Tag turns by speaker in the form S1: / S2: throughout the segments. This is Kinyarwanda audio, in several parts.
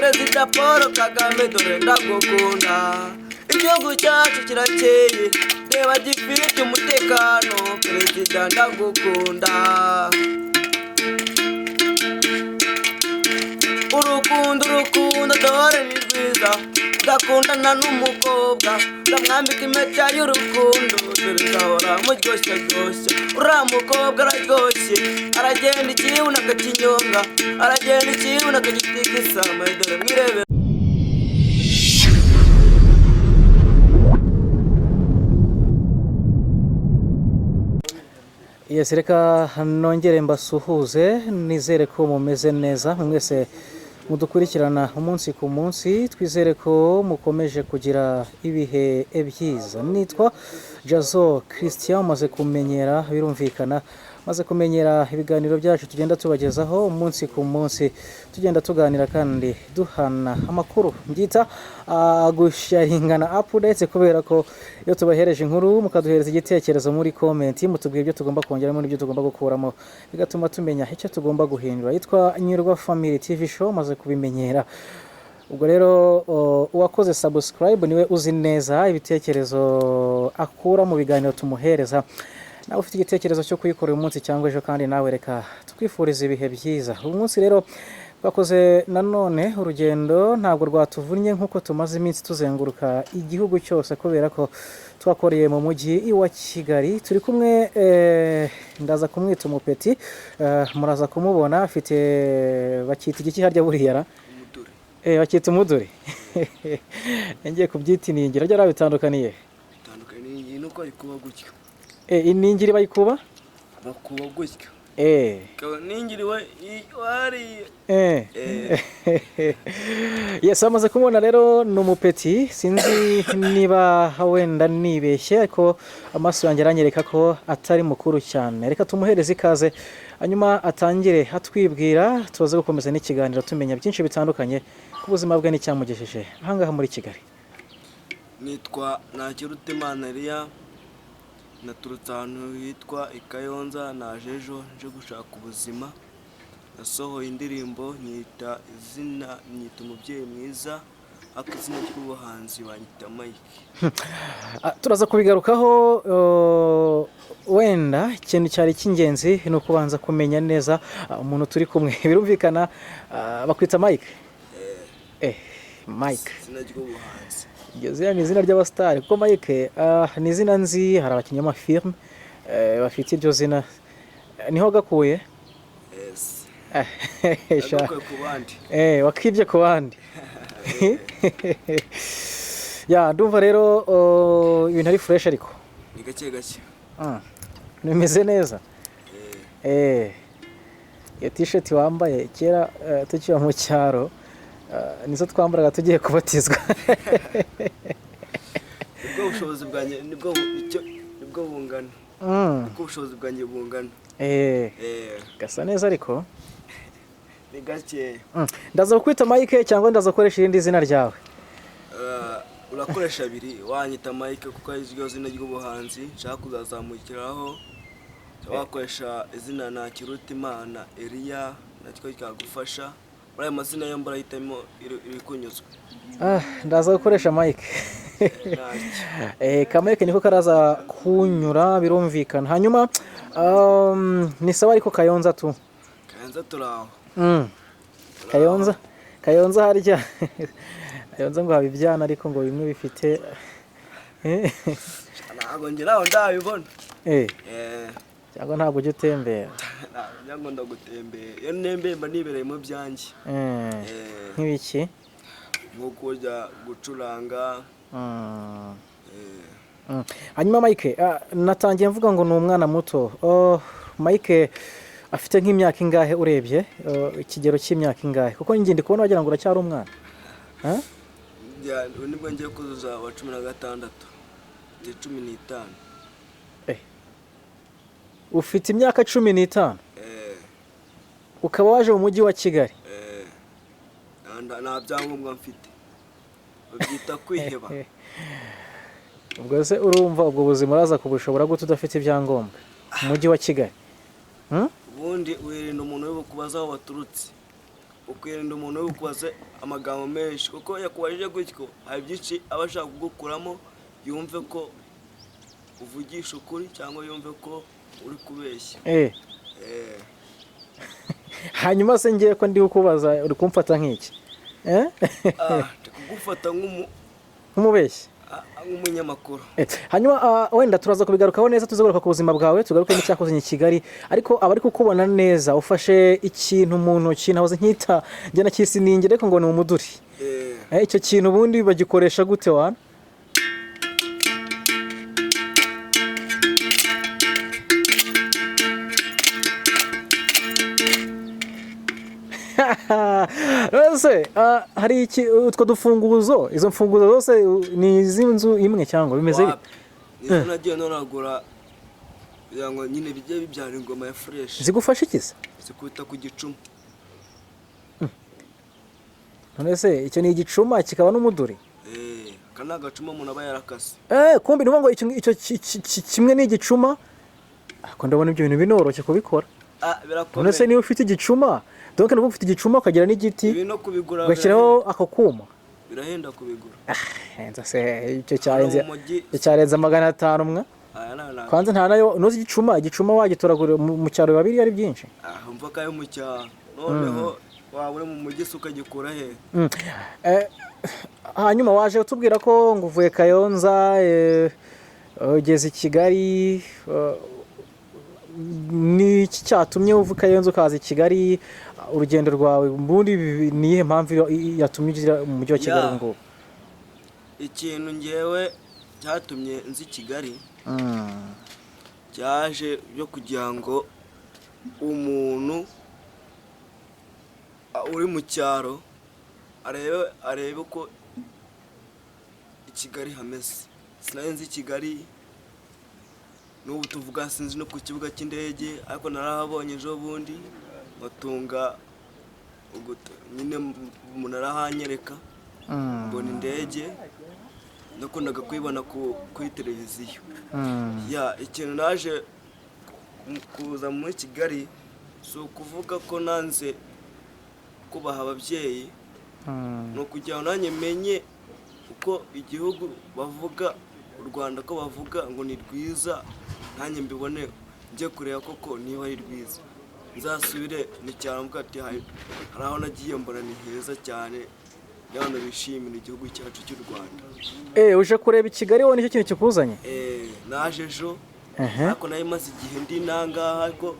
S1: Perezida Paul Kagame dore ndagukunda. Igihugu cyacu kirakeye, reba gifite umutekano. Perezida ndagukunda. Urukundo dore ni rwiza, ndakundana n'umukobwa, ndamwambika impeta y'urukundo, dore gahora muryoshya ryoshya. Uriya mukobwa araryoshye, aragenda ikibuno akakinyonga, aragenda ikibuno akagitigisa, dore mwirebe.
S2: Yes, reka nongere mbasuhuze, nizere ko mumeze neza mwese mudukurikirana umunsi ku munsi, twizere ko mukomeje kugira ibihe byiza. Nitwa Jazo Christian, maze kumenyera birumvikana, maze kumenyera ibiganiro byacu tugenda tubagezaho umunsi ku munsi, tugenda tuganira kandi duhana amakuru mbyita gusharingana updates, kubera ko iyo tubahereje inkuru mukaduhereza igitekerezo muri comment, mutubwira ibyo tugomba kongeramo n'ibyo tugomba gukuramo, bigatuma tumenya icyo tugomba guhindura. Yitwa Nyirwa Family TV Show, maze kubimenyera. Ubwo rero uwakoze subscribe niwe uzi neza ibitekerezo akura mu biganiro tumuhereza. Nawe ufite igitekerezo cyo kuyikorera umunsi cyangwa ejo, kandi nawe reka tukwifuriza ibihe byiza. Uyu munsi rero twakoze nanone urugendo, ntabwo rwatuvunnye nkuko tumaze iminsi tuzenguruka igihugu cyose, kubera ko twakoreye mu mujyi wa Kigali. Turi kumwe, ndaza kumwita umupeti, muraza kumubona afite bakita igiki harya buriya bakita umuduri. Ngiye kubyita iningiri, ryo bitandukaniye
S1: Nuko ari kuba gutyo.
S2: Iningiri bayikuba
S1: bakuba gutyo. Ningiri wari
S2: yes, amaze kumubona rero ni umupeti. Sinzi niba wenda nibeshye, ariko amaso yanjye aranyereka ko atari mukuru cyane. Reka tumuhereze ikaze, hanyuma atangire atwibwira, tubaze gukomeza n'ikiganiro tumenya byinshi bitandukanye ku buzima bwe n'icyamugejeje ahangaha muri Kigali.
S1: Nitwa Ntakirutimana Elia, naturutse ahantu hitwa i Kayonza, naje ejo nje gushaka ubuzima. Nasohoye indirimbo nyita izina, nyita umubyeyi mwiza, ariko izina ry'ubuhanzi banyita Mike.
S2: Turaza kubigarukaho. Wenda ikintu cyari cy'ingenzi ni ukubanza kumenya neza umuntu turi kumwe. Birumvikana bakwita Mike. Mike
S1: izina ry'ubuhanzi.
S2: Iryo ni izina ry'abasitari, kuko Mike ni izina nzi, hari abakinnyi b'amafilme bafite iryo zina. Niho gakuye? Wakibye ku bandi. Ya, ndumva rero ibintu ari fresh, ariko
S1: ni gake gake.
S2: Nimeze neza. Iyo t-shirt wambaye kera tukiba mu cyaro, nizo twambaraga tugiye kubatizwa.
S1: Ubwo bushobozi bwanjye nibwo bungana. Ubwo bushobozi bwanjye bungana.
S2: Gasa neza ariko
S1: ni gake.
S2: Ndaza kukwita Mike cyangwa ndaza gukoresha irindi zina ryawe?
S1: Urakoresha abiri, wanyita Mike kuko ari ryo zina ry'ubuhanzi nshaka kuzazamukiraho. Wakoresha izina Ntakirutimana Elia, natwe cyagufasha. Muri ayo mazina yo mbarahitamo irikunyuzwe.
S2: Ndaza gukoresha Mike. Kameke niko karaza kunyura, birumvikana. Hanyuma ni sawa, ariko Kayonza tu.
S1: Kayonza turaho.
S2: Kayonza harya. Kayonza ngo habibyana, ariko ngo bimwe bifite
S1: ntabwo ngeraho ndabibona.
S2: Cyangwa ntabwo ujya utembera?
S1: Ntabwo ndagutembera. Iyo nembeye mba nibereye mu byanjye.
S2: Nk'ibiki?
S1: Nko kujya gucuranga.
S2: Hanyuma Mike, natangiye mvuga ngo ni umwana muto. Mike afite nk'imyaka ingahe urebye? Ikigero cy'imyaka ingahe? Kuko njye ndi kubona wagira ngo uracyari umwana.
S1: Nibwo ngiye kuzuza wa 16, 15.
S2: Ufite imyaka 15? Ukaba waje mu mujyi wa Kigali?
S1: Nta byangombwa mfite. Babyita kwiheba.
S2: Ubwo se urumva ubwo buzima uraza kubushobora gute udafite ibyangombwa mu mujyi wa Kigali?
S1: Ubundi wirinda umuntu wo kubaza aho waturutse. ukwirinda umuntu uri kubaza amagambo menshi kuko yakubajije gutyo hari byinshi aba ashaka kugukuramo yumve ko uvugisha ukuri cyangwa yumve ko uri kubeshya.
S2: hanyuma se ngiye ko ndi kukubaza uri kumfata nk'iki
S1: kugufata
S2: nk'umubeshyi
S1: nk'umunyamakuru.
S2: hanyuma wenda turaza kubigarukaho neza, tuzagaruka ku buzima bwawe, tugaruke n'icyakozwe i Kigali, ariko abari kukubona neza ufashe ikintu mu ntoki nahoze nkita njye nakisiningire ariko ngo ni umuduri. Icyo kintu ubundi bagikoresha gute wana? Rose hari utwo dufunguzo, izo mfunguzo zose ni iz'inzu imwe cyangwa bimeze bite?
S1: Nizo nagiye noragura kugira ngo nyine bijye bibyara ingoma ya fresh.
S2: Zigufasha iki se?
S1: Zikuta ku gicuma.
S2: None se icyo ni igicuma kikaba n'umuduri?
S1: Kana gacuma umuntu aba yarakase.
S2: Kumbi niba ngo icyo kimwe ni igicuma, ako ndabona ibyo bintu binoroshye kubikora.
S1: Birakomeye.
S2: None se niba ufite igicuma, donc niba ufite igicuma ukagira n'igiti,
S1: ibintu kubigura
S2: ugashyiraho ako kuma,
S1: birahenda kubigura.
S2: Henza se icyo cyarenze 500 mwa. Kwanza nta nayo nozi igicuma wagitoragura mu cyaro babiri ari byinshi.
S1: Umva kayo mu cyaro. Noneho wabure mu mujyi ukagikura he?
S2: Hanyuma waje utubwira ko nguvuye Kayonza ugeze i Kigali, ni iki cyatumye uvuka Kayonza ukaza i Kigali? Urugendo rwawe mbundi ni iyihe mpamvu yatumye ugira mu mujyi wa Kigali ngo?
S1: Ikintu ngewe cyatumye nzi Kigali cyaje byo kugira ngo umuntu uri mu cyaro arebe ko i Kigali hameze. Sinari nzi Kigali n'ubu tuvuga sinzi no ku kibuga cy'indege, ariko narahabonye ejo bundi batunga nyine umuntu arahanyereka mbona indege, nakundaga kuyibona kuri televiziyo. Ikintu naje kuza muri Kigali si ukuvuga ko nanze kubaha ababyeyi, ni ukugira ngo nanjye menye uko igihugu bavuga u Rwanda ko bavuga ngo ni rwiza, nanjye mbibone njye kureba koko niba ari rwiza, nzasubire mu cyaro mvuga ati hari aho nagiye mbona ni heza cyane, n'abantu bishimira igihugu cyacu cy'u Rwanda.
S2: Uje kureba i Kigali wowe nicyo kintu kikuzanye?
S1: Naje ejo, ariko nayo maze igihe ndi nangaha ariko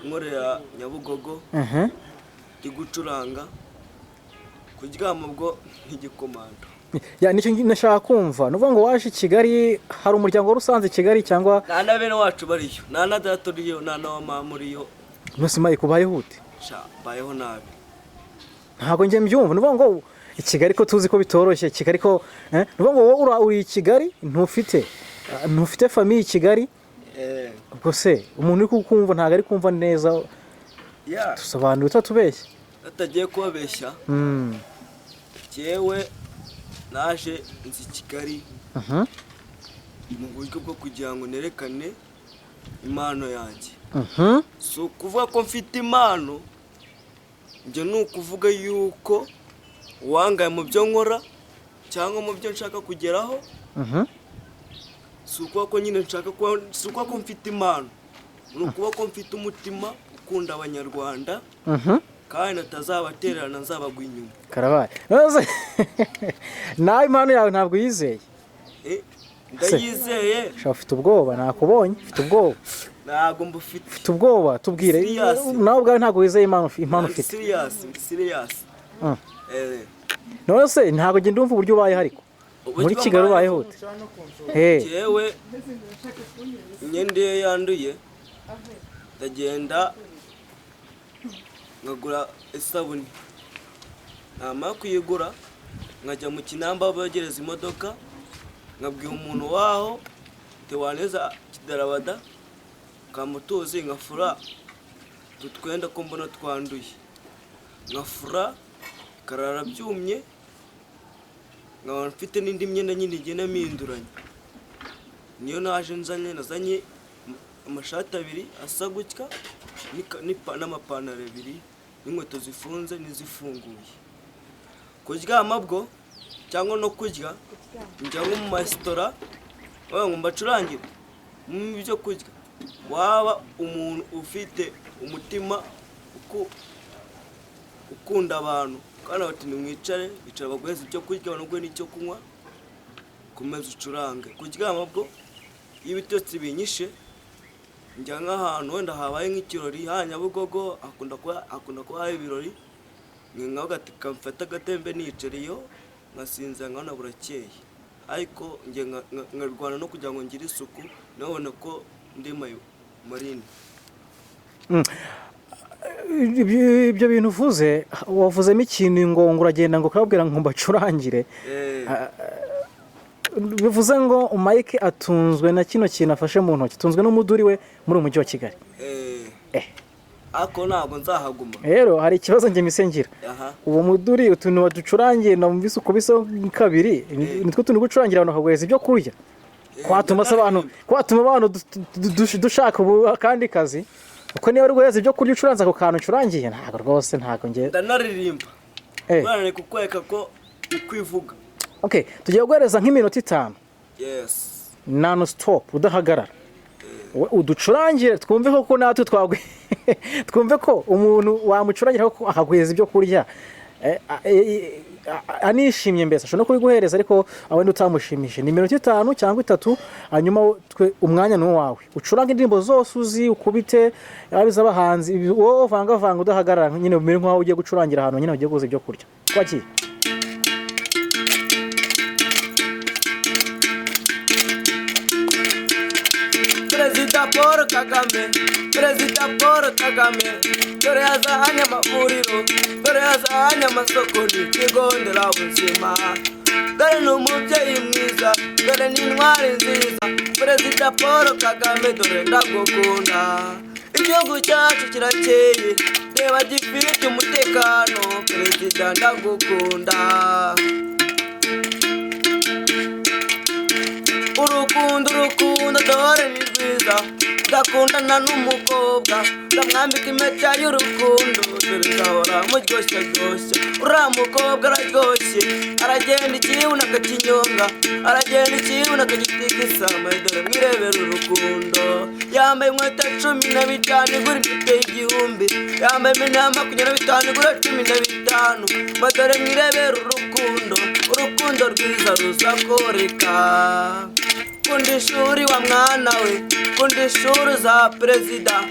S1: nkorera Nyabugogo, ndi gucuranga kuryama bwo nk'igikomando.
S2: Nicyo nashaka kumva, nuvuga ngo waje i Kigali, hari umuryango rusanze i Kigali cyangwa?
S1: Nta na bene wacu bariyo, nta na data uriyo, nta na mama uriyo.
S2: Nose maye kubayeho ute?
S1: Bayeho nabi.
S2: Ntabwo njye mbyumva, nuvuga ngo i Kigali ko tuzi ko bitoroshye, Kigali ko nuvuga ngo wowe uri i Kigali ntufite famille i Kigali. Ubwo se umuntu uri kukumva ntabwo ari kumva neza, tusobanura utatubeshya.
S1: Atagiye kubabeshya, cyewe naje nzi Kigali mu buryo bwo kugira ngo nerekane impano yanjye. Si ukuvuga ko mfite impano, njye ni ukuvuga yuko uwangaye mu byo nkora cyangwa mu byo nshaka kugeraho, si ukuvuga ko nyine si ukuvuga ko mfite impano, ni ukuvuga ko mfite umutima ukunda abanyarwanda, kandi natazabatererana nzabagwa inyuma.
S2: Karabaye. Nawe impano yawe ntabwo uyizeye?
S1: Ndayizeye.
S2: Ufite ubwoba, nakubonye ufite ubwoba.
S1: Ntabwo mbufite.
S2: Ufite ubwoba, tubwire. Nawe ubwawe ntabwo wizeye impano ufite?
S1: Serious.
S2: None se ntabwo ngenda umva uburyo ubayeho ariko muri Kigali ubayeho ute?
S1: Yewe imyenda iyo yanduye ndagenda nkagura isabune, namara kuyigura nkajya mu Kinamba bogereza imodoka, nkabwira umuntu waho tewaneza kidarabada kamutuzi, nkafura tutwenda ko mbona twanduye, nkafura karara byumye, nkaba mfite n'indi myenda nyine igenda mpinduranya. Niyo naje nazanye amashati 2 asa gutya n'amapantaro 2 n'inkweto zifunze n'izifunguye. Kuryama bwo cyangwa no kurya njya nko mu masitora ngo mbacurangire mu byo kurya, waba umuntu ufite umutima ukunda abantu kandi bati nimwicare bicara baguheza ibyo kurya banogwe n'icyo kunywa kumeza ucurange. Kuryama bwo iyo ibitotsi binyishe njya nk'ahantu wenda habaye nk'ikirori ha Nyabugogo akunda kuba hari ibirori nkaho gati kamfata agatembe nicariyo ngasinza nkabona burakeye, ariko njye nkarwana no kugira ngo ngire isuku nabona ko ndi marine.
S2: Ibyo bintu uvuze wavuzemo ikintu ngo uragenda ngo ukababwira ngo mbacurangire, bivuze ngo Mike atunzwe na kino kintu afashe mu ntoki, atunzwe n'umuduri we muri umujyi wa Kigali.
S1: Ako ntabwo nzahaguma.
S2: Rero hari ikibazo njye misengira, uwo muduri utuntu waducurangiye namvise uko bisa kabiri, nitwo tuntu gucurangira abantu bakagweza ibyo kurya, kwatuma abantu dushaka kandi kazi, uko niba rweza ibyo kurya ucuranza ako kantu ucurangiye ntabwo rwose ntabwo ngiye
S1: ndanaririmba bana kukweka ko ukwivuga.
S2: Okay, tugiye guhereza nk'iminota 5.
S1: Yes,
S2: non stop udahagarara, uducurangire twumve ko natwe twumve ko umuntu wamucurangira ko akagweza ibyo kurya anishimye, mbese ashobora no kubiguhereza ariko abandi utamushimije. Ni minota 5 cyangwa 3, hanyuma umwanya ni wawe, ucurange indirimbo zose uzi, ukubite abiza abahanzi, wowe vanga udahagarara nyine umere nk'aho ugiye gucurangira ahantu nyine ugiye guza ibyo kurya. Kwagiye
S1: Perezida Paul Kagame, dore yazahanye amavuriro, dore yazahanye amasoko n'ikigo nderabuzima, dore ni umubyeyi mwiza, dore ni intwari nziza. Perezida Paul Kagame dore ndagukunda, igihugu cyacu kirakeye, reba gifite umutekano, perezida ndagukunda. Urukundo dore ni rwiza, ndakundana n'umukobwa, ndamwambika impeta y'urukundo, dore gahora muryoshya ryoshya. Uriya mukobwa araryoshye, aragenda ikibuno akakinyonga, aragenda ikibuno akagitigisa, dore mwirebera urukundo. Yambaye inkweto 15 igura inite y'igihumbi, yambaye imyenda 25 igura 15, dore mwirebera urukundo rwiza ruzakoreka. Kunda ishuri wa mwana we, kunda ishuri za perezida,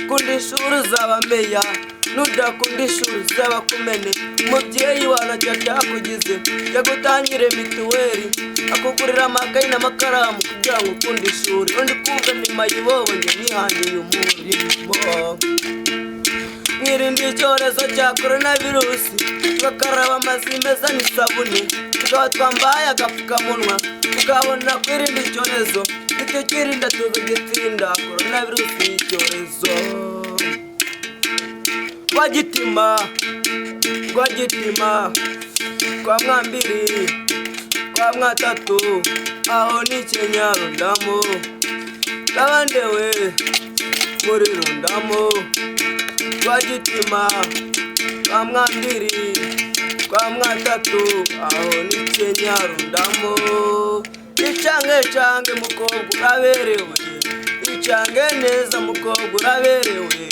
S1: kunda ishuri z'abameya, nudakunda ishuri z'abakumene. Umubyeyi wawe cyakugize yagutangire mituweli, akugurira amakayi n'amakaramu kugira ngo ukunde ishuri. Undi kuvuga ni mayibobo njye nihangiye umurimo. Mwirinde icyorezo cya coronavirusi, tugakaraba amazi meza n'isabune, tukaba twambaye agapfukamunwa, tukabona kwirinda icyorezo, tukirinda tugitsinda coronavirusi y'icyorezo. Rwagitima kwa Mwambiri, kwa Mwatatu, aho ni Kenyarundamo, n'abandewe muri Rundamo. Rwagitima kwa Mwambiri, kwa Mwatatu, aho ni Kenyarundamo. Ichange mukobwa uraberewe, ichange neza mukobwa uraberewe,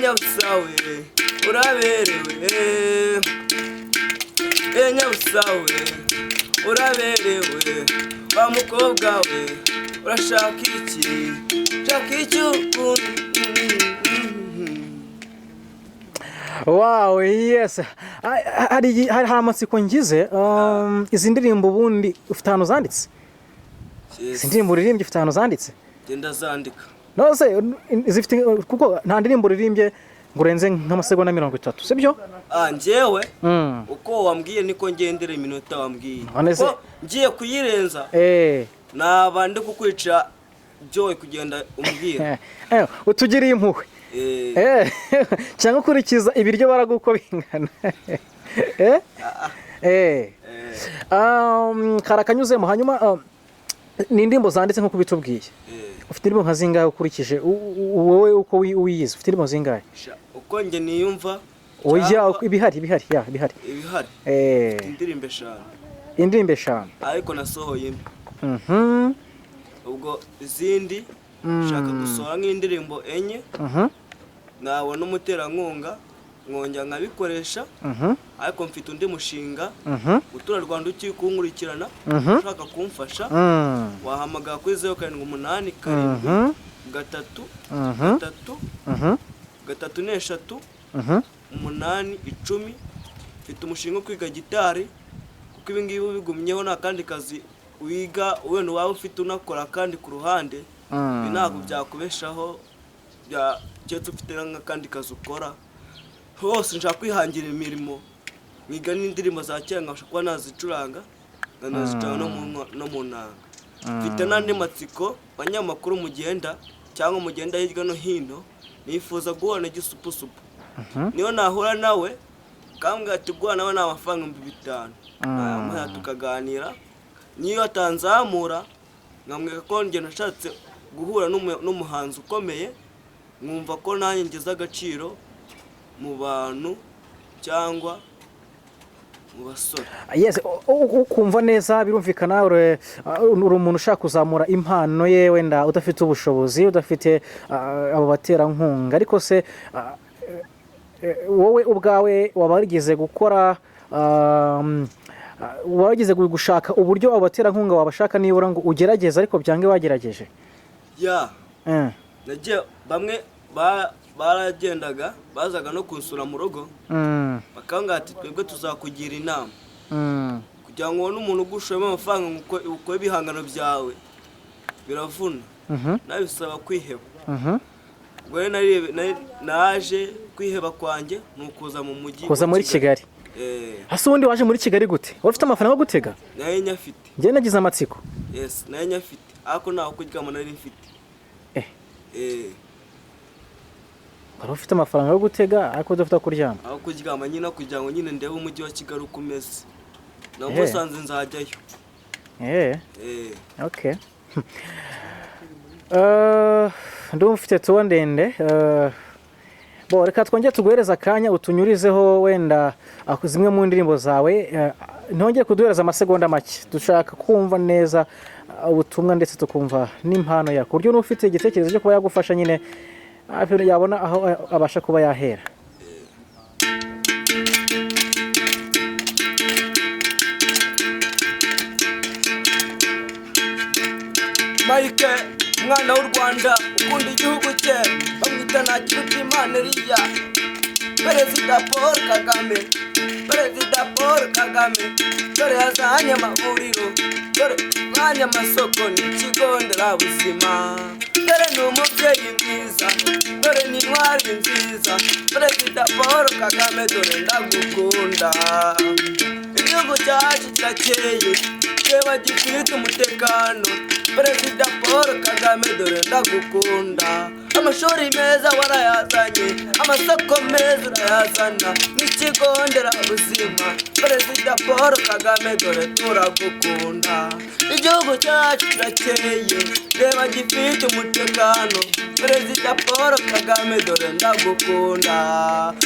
S1: Nyabusawe uraberewe, Nyabusawe uraberewe. Wa mukobwa we urashaka iki? Shaka iki?
S2: Wow, yes. Hari amatsiko ngize, izi ndirimbo ubundi ufite ahantu zanditse? Izi ndirimbo uririmbye ufite ahantu zanditse?
S1: Genda zandika.
S2: Nose zifite kuko nta ndirimbo uririmbye ngo urenze nk'amasegonda 30, sibyo?
S1: Njyewe uko wambwiye niko ngendera iminota wambwiye. Ko ngiye kuyirenza naba ndi kukwica Joy kugenda umbwira.
S2: Utugiriye impuhwe. Cyangwa ukurikiza ibiryo baraguko bingana. Karakanyuzemo hanyuma ni indirimbo zanditse nko kubitubwiye. Ufite indirimbo nka zingahe ukurikije wowe uko uyizi? Ufite indirimbo zingahe?
S1: Uko nge niyumva
S2: oya ibihari ya ibihari
S1: ibihari indirimbo 5
S2: indirimbo 5
S1: ariko nasohoye ubwo izindi nshaka gusohora nk'indirimbo 4 nabona umuterankunga nkongera nkabikoresha ariko mfite undi mushinga utura Rwanda ukiri kunkurikirana ushaka kumfasha wahamagara kuri 078 3 3 8 10 mfite umushinga wo kwiga gitari kuko ibi ngibi bigumyeho nta kandi kazi wiga wenda waba ufite unakora kandi ku ruhande ntabwo byakubeshaho cyetse ufite n'akandi kazi ukora hose nshaka kwihangira imirimo mwiga n'indirimbo za kera nkabasha kuba nazicuranga no mu nanga mfite n'andi matsiko abanyamakuru mugenda cyangwa mugenda hirya no hino nifuza guhora igisupusupu niyo nahura nawe kambwa ati guhura nawe nta mafaranga 5,000 tukaganira niyo atanzamura nkamweka ko njye nashatse guhura n'umuhanzi ukomeye nkumva ko nanjye ngeze agaciro mu bantu cyangwa mu basore.
S2: Yes, ukumva neza birumvikana uri umuntu ushaka kuzamura impano ye wenda udafite ubushobozi udafite abo batera nkunga ariko se wowe ubwawe wabarigeze gukora wagize gushaka uburyo abo batera nkunga wabashaka nibura ngo ugerageze ariko byange wagerageje
S1: nagiye bamwe baragendaga bazaga no kunsura mu rugo bakanga ati twebwe tuzakugira inama kugira ngo ubone umuntu ugushoyemo amafaranga uko ibihangano byawe biravuna nabisaba kwiheba gwe naje kwiheba kwanjye nukuza mu mujyi
S2: kuza muri Kigali hasi ubundi waje muri Kigali gute ufite amafaranga yo gutega
S1: naye nyafite
S2: ngiye nagize amatsiko
S1: yes naye nyafite ako naho kuryama nari mfite
S2: wari ufite amafaranga yo gutega ariko udafite kuryama
S1: aho kuryama nyine kugira ngo nyine ndebe umujyi wa Kigali uko umeze na musanze nzajyayo
S2: okay ndumva ufite tuwa ndende bo reka twongere tuguhereza akanya utunyurizeho wenda zimwe mu ndirimbo zawe ntongere kuduhereza amasegonda make dushaka kumva neza ubutumwa ndetse tukumva n'impano ya kuryo n'ufite igitekerezo cyo kuba yagufasha nyine yabona aho abasha kuba yahera.
S1: Mike mwana w'u Rwanda ukunda igihugu cye bamwita Ntakiruta Imana Eliya Perezida Paul Kagame dore yazanye amavuriro dore yazanye amasoko n'ikigo nderabuzima dore ni umubyeyi mwiza dore ni intwari nziza Perezida Paul Kagame dore ndagukunda igihugu cyacu kirakeye keba gifite umutekano Perezida Paul Kagame dore ndagukunda amashuri meza warayazanye amasoko meza urayazana n'ikigo nderabuzima Perezida Paul Kagame dore turagukunda igihugu cyacu kirakeye reba gifite umutekano Perezida Paul Kagame dore ndagukunda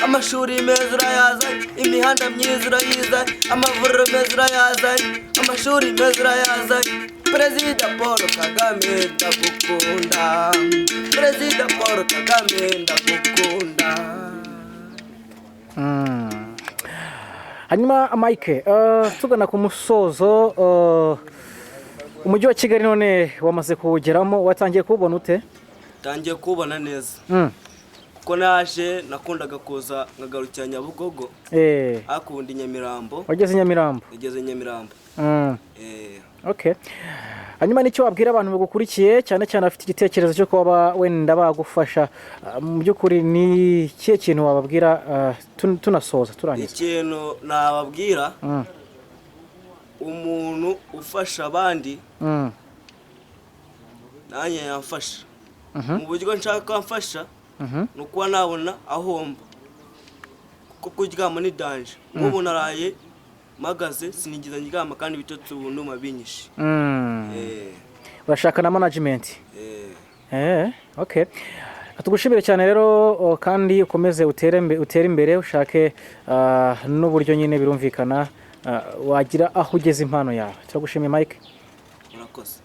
S1: amashuri meza urayazanye imihanda myiza urayizanye amavuriro meza urayazanye amashuri meza urayazanye Perezida Paul Kagame ndagukunda Perezida Paul Kagame ndagukunda.
S2: Hanyuma Mike tugana ku musozo umujyi wa Kigali none wamaze kuwugeramo watangiye kubona ute?
S1: Tangiye kubona neza ko naje nakundaga kuza nkagarukira Nyabugogo akundi Nyamirambo
S2: wageze Nyamirambo okay hanyuma nicyo wabwira abantu bagukurikiye cyane cyane afite igitekerezo cyo kuba wenda bagufasha mu by'ukuri ni kiye kintu wababwira tunasoza turangiza
S1: ikintu nababwira umuntu ufasha abandi nanye yamfasha mu buryo nshaka mfasha nuko nabona ahomba kuko kuryama ni danger nk'ubu naraye magaze sinigiza ndyama kandi bitotse ubuntu mabinyishe
S2: urashaka na management okay tugushimire cyane rero kandi ukomeze utere imbere ushake n'uburyo nyine birumvikana wagira aho ugeze impano yawe. Turagushimiye Mike.
S1: murakoze.